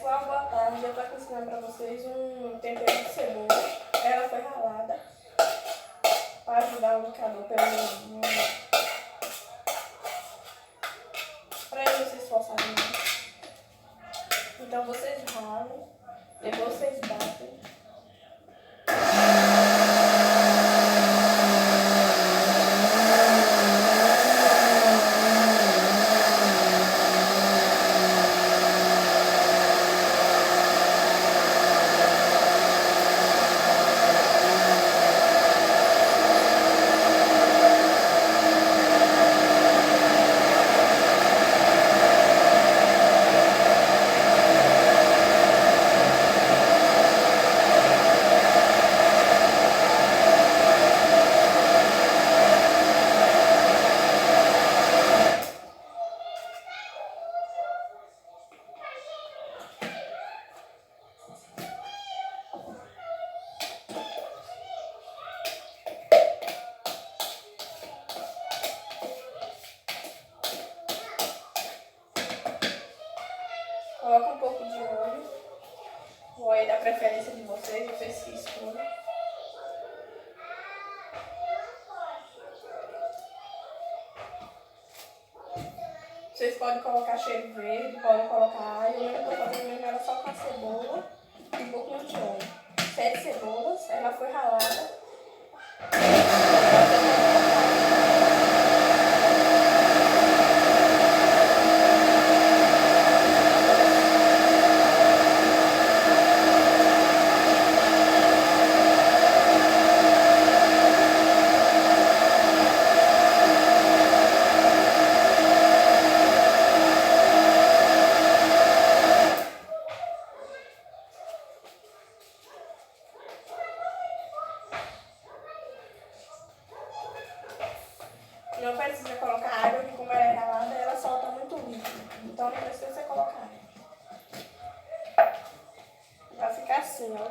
pessoal, boa tarde. Eu tô aqui ensinando pra vocês um tempero de cebola. Ela foi ralada para ajudar o liquidificador para ele não se esforçar demais. Então vocês ralam, depois vocês batem. Coloca um pouco de óleo. O óleo da preferência de vocês, vocês que escolhem. Vocês podem colocar cheiro verde, podem colocar alho. Eu estou fazendo mesmo ela só com a cebola e um pouquinho de óleo. 7 cebolas, ela foi ralada. Não precisa colocar água, porque como ela é ralada, ela solta muito líquido. Então não precisa você colocar água. Vai ficar assim, ó.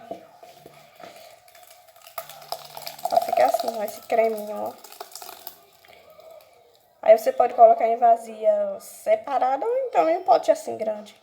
Vai ficar assim, ó, esse creminho, ó. Aí você pode colocar em vasilha separada ou então em um pote assim grande.